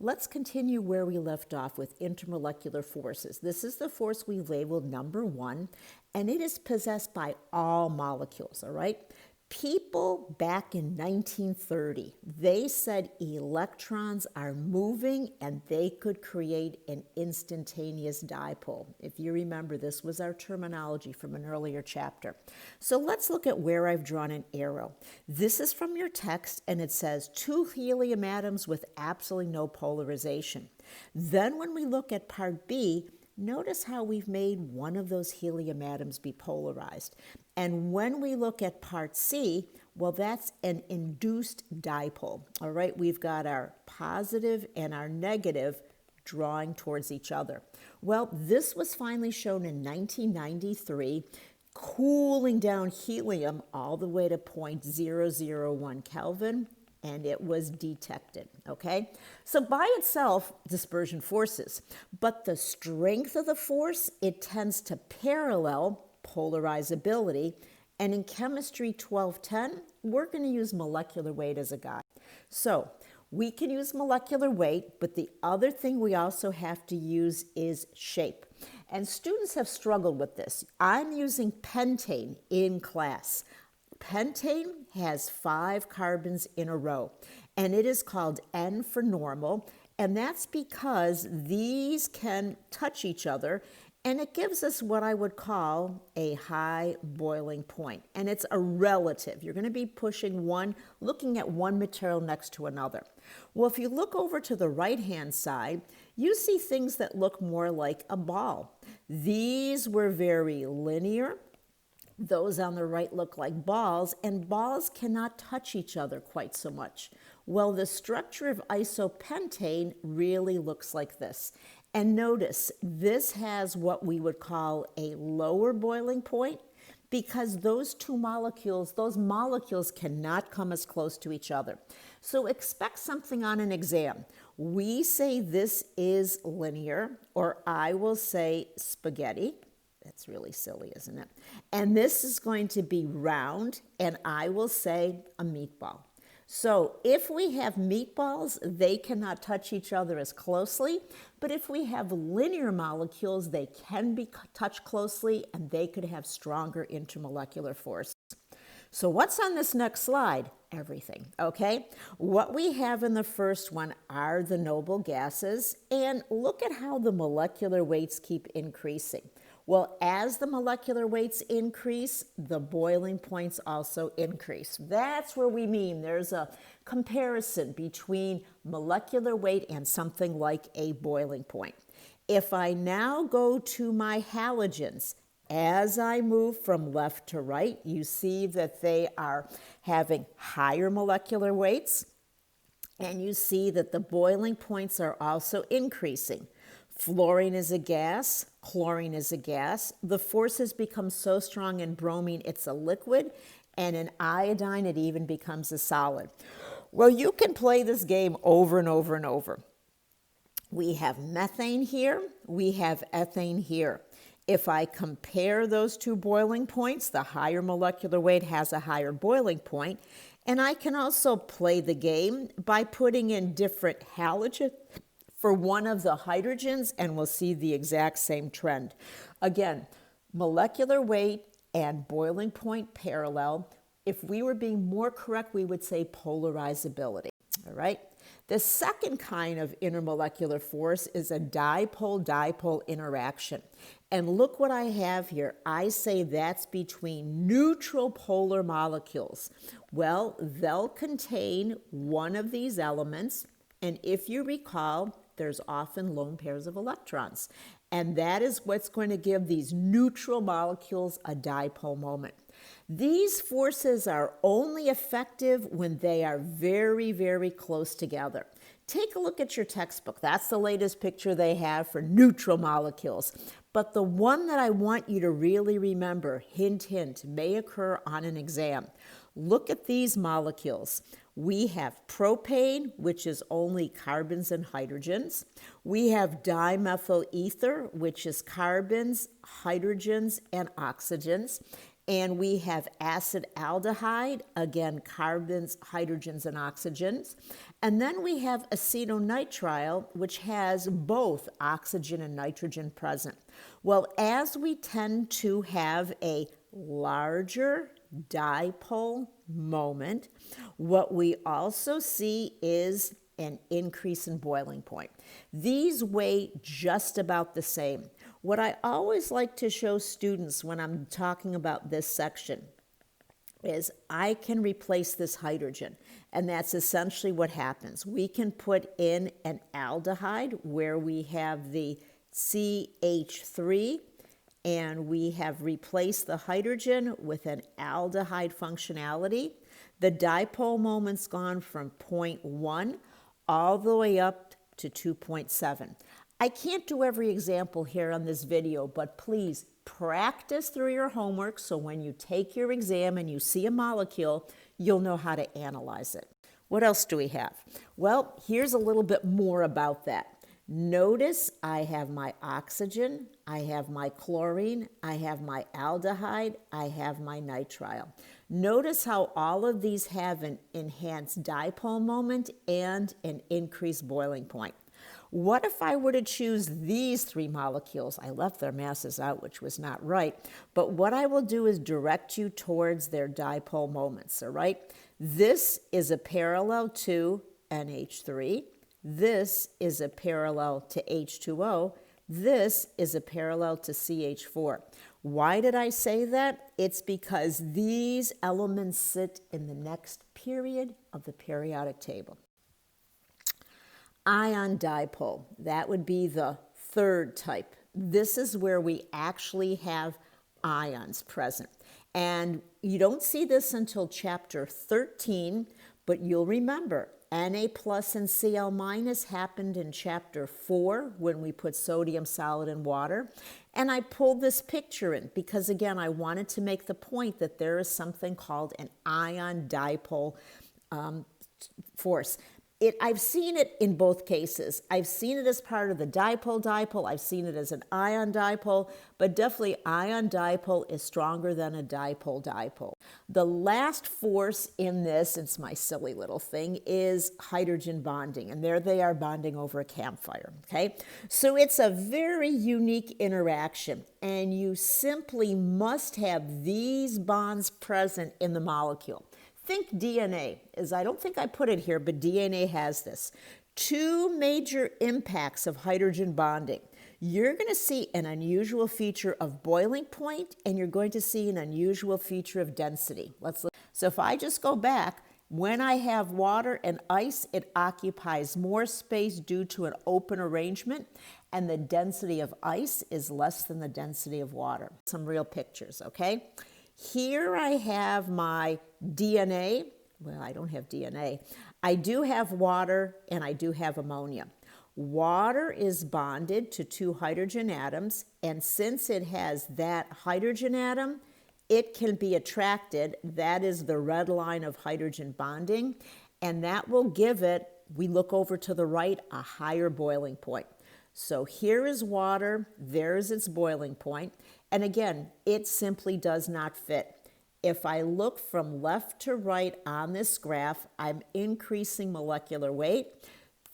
Let's continue where we left off with intermolecular forces. This is the force we labeled number 1, and it is possessed by all molecules, all right? People back in 1930, they said electrons are moving and they could create an instantaneous dipole. If you remember, this was our terminology from an earlier chapter. So let's look at where I've drawn an arrow. This is from your text, and it says 2 helium atoms with absolutely no polarization. Then when we look at part B, notice how we've made one of those helium atoms be polarized. And when we look at part C, well, that's an induced dipole. All right, we've got our positive and our negative drawing towards each other. Well, this was finally shown in 1993, cooling down helium all the way to 0.001 Kelvin, and it was detected, okay? So by itself, dispersion forces, but the strength of the force, it tends to parallel polarizability, and in chemistry 1210, we're going to use molecular weight as a guide. So we can use molecular weight, but the other thing we also have to use is shape. And students have struggled with this. I'm using pentane in class. Pentane has 5 carbons in a row, and it is called N for normal, and that's because these can touch each other, and it gives us what I would call a high boiling point, and it's a relative. You're going to be pushing one, looking at one material next to another. Well, if you look over to the right-hand side, you see things that look more like a ball. These were very linear. Those on the right look like balls, and balls cannot touch each other quite so much. Well, the structure of isopentane really looks like this. And notice, this has what we would call a lower boiling point because those molecules cannot come as close to each other. So expect something on an exam. We say this is linear, or I will say spaghetti. That's really silly, isn't it? And this is going to be round, and I will say a meatball. So if we have meatballs, they cannot touch each other as closely, but if we have linear molecules, they can be touched closely, and they could have stronger intermolecular force. So what's on this next slide? Everything, okay? What we have in the first one are the noble gases, and look at how the molecular weights keep increasing. Well, as the molecular weights increase, the boiling points also increase. That's where we mean there's a comparison between molecular weight and something like a boiling point. If I now go to my halogens, as I move from left to right, you see that they are having higher molecular weights, and you see that the boiling points are also increasing. Fluorine is a gas, chlorine is a gas. The forces become so strong in bromine, it's a liquid, and in iodine, it even becomes a solid. Well, you can play this game over and over and over. We have methane here, we have ethane here. If I compare those two boiling points, the higher molecular weight has a higher boiling point, and I can also play the game by putting in different halogens for one of the hydrogens, and we'll see the exact same trend. Again, molecular weight and boiling point parallel. If we were being more correct, we would say polarizability, all right? The second kind of intermolecular force is a dipole-dipole interaction. And look what I have here. I say that's between neutral polar molecules. Well, they'll contain one of these elements, and if you recall, there's often lone pairs of electrons. And that is what's going to give these neutral molecules a dipole moment. These forces are only effective when they are very, very close together. Take a look at your textbook. That's the latest picture they have for neutral molecules. But the one that I want you to really remember, hint, hint, may occur on an exam. Look at these molecules. We have propane, which is only carbons and hydrogens. We have dimethyl ether, which is carbons, hydrogens, and oxygens. And we have acid aldehyde, again, carbons, hydrogens, and oxygens. And then we have acetonitrile, which has both oxygen and nitrogen present. Well, as we tend to have a larger dipole moment, what we also see is an increase in boiling point. These weigh just about the same. What I always like to show students when I'm talking about this section is I can replace this hydrogen, and that's essentially what happens. We can put in an aldehyde where we have the CH3, and we have replaced the hydrogen with an aldehyde functionality. The dipole moment's gone from 0.1 all the way up to 2.7. I can't do every example here on this video, but please practice through your homework so when you take your exam and you see a molecule, you'll know how to analyze it. What else do we have? Well, here's a little bit more about that. Notice I have my oxygen, I have my chlorine, I have my aldehyde, I have my nitrile. Notice how all of these have an enhanced dipole moment and an increased boiling point. What if I were to choose these three molecules? I left their masses out, which was not right. But what I will do is direct you towards their dipole moments, all right? This is a parallel to NH3. This is a parallel to H2O. This is a parallel to CH4. Why did I say that? It's because these elements sit in the next period of the periodic table. Ion-dipole, that would be the third type. This is where we actually have ions present. And you don't see this until chapter 13, but you'll remember Na plus and Cl minus happened in chapter 4 when we put sodium solid in water. And I pulled this picture in because, again, I wanted to make the point that there is something called an ion-dipole force. I've seen it in both cases. I've seen it as part of the dipole-dipole. I've seen it as an ion-dipole, but definitely ion-dipole is stronger than a dipole-dipole. The last force in this, it's my silly little thing, is hydrogen bonding, and there they are bonding over a campfire, okay? So it's a very unique interaction, and you simply must have these bonds present in the molecule. Think DNA, as I don't think I put it here, but DNA has this. Two major impacts of hydrogen bonding. You're going to see an unusual feature of boiling point, and you're going to see an unusual feature of density. Let's look. So if I just go back, when I have water and ice, it occupies more space due to an open arrangement, and the density of ice is less than the density of water. Some real pictures, okay? Here I have my DNA. Well, I don't have DNA. I do have water and I do have ammonia. Water is bonded to two hydrogen atoms, and since it has that hydrogen atom, it can be attracted. That is the red line of hydrogen bonding, and that will give it, we look over to the right, a higher boiling point. So here is water, there is its boiling point. And again, it simply does not fit. If I look from left to right on this graph, I'm increasing molecular weight.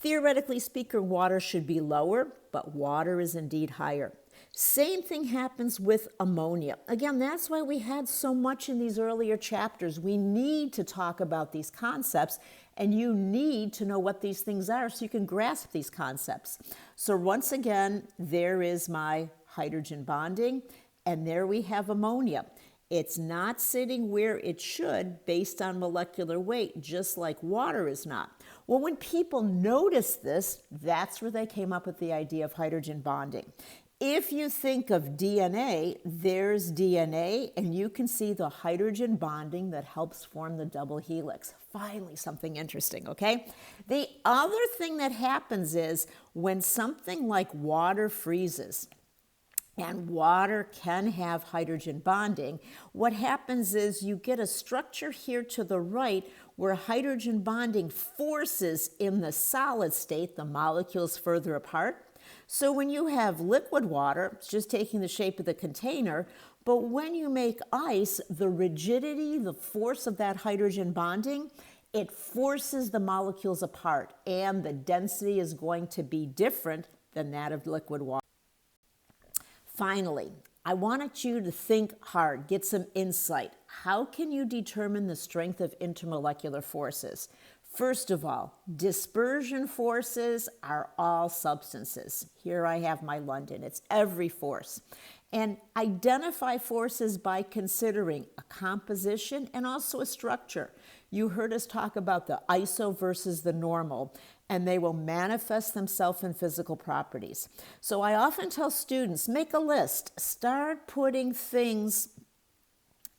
Theoretically speaking, water should be lower, but water is indeed higher. Same thing happens with ammonia. Again, that's why we had so much in these earlier chapters. We need to talk about these concepts, and you need to know what these things are so you can grasp these concepts. So once again, there is my hydrogen bonding. And there we have ammonia. It's not sitting where it should based on molecular weight, just like water is not. Well, when people noticed this, that's where they came up with the idea of hydrogen bonding. If you think of DNA, there's DNA, and you can see the hydrogen bonding that helps form the double helix. Finally, something interesting, okay? The other thing that happens is when something like water freezes, and water can have hydrogen bonding, what happens is you get a structure here to the right where hydrogen bonding forces in the solid state the molecules further apart. So when you have liquid water, it's just taking the shape of the container, But when you make ice, the rigidity, the force of that hydrogen bonding, it forces the molecules apart, and the density is going to be different than that of liquid water. Finally, I wanted you to think hard, get some insight. How can you determine the strength of intermolecular forces? First of all, dispersion forces are all substances. Here I have my London. It's every force. And identify forces by considering a composition and also a structure. You heard us talk about the iso versus the normal, and they will manifest themselves in physical properties. So I often tell students, make a list. Start putting things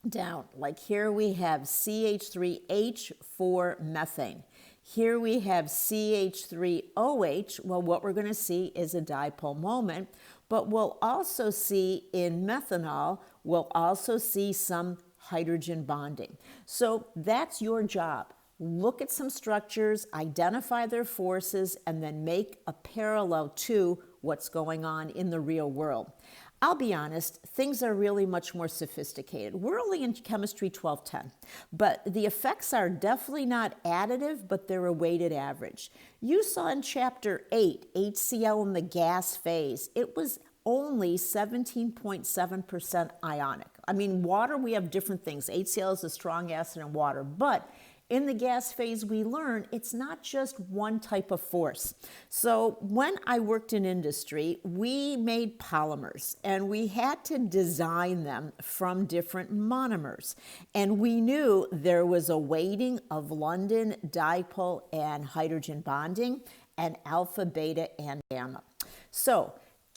down. Like here we have CH3H4 methane. Here we have CH3OH. Well, what we're going to see is a dipole moment, but we'll also see in methanol, we'll also see some hydrogen bonding. So that's your job. Look at some structures, identify their forces, and then make a parallel to what's going on in the real world. I'll be honest, things are really much more sophisticated. We're only in chemistry 1210, but the effects are definitely not additive, but they're a weighted average. You saw in chapter 8, HCl in the gas phase, it was only 17.7% ionic. I mean, water, we have different things. HCl is a strong acid in water, but in the gas phase, we learn it's not just one type of force. So when I worked in industry, we made polymers, and we had to design them from different monomers. And we knew there was a weighting of London, dipole, and hydrogen bonding, and alpha, beta, and gamma. So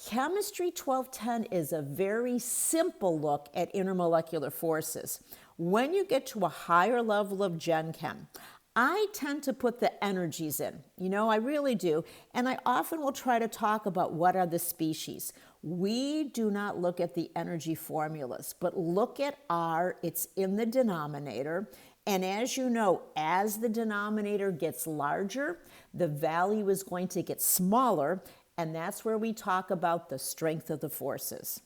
chemistry 1210 is a very simple look at intermolecular forces. When you get to a higher level of Gen Chem, I tend to put the energies in. You know, I really do. And I often will try to talk about what are the species. We do not look at the energy formulas, but look at R, it's in the denominator. And as you know, as the denominator gets larger, the value is going to get smaller. And that's where we talk about the strength of the forces.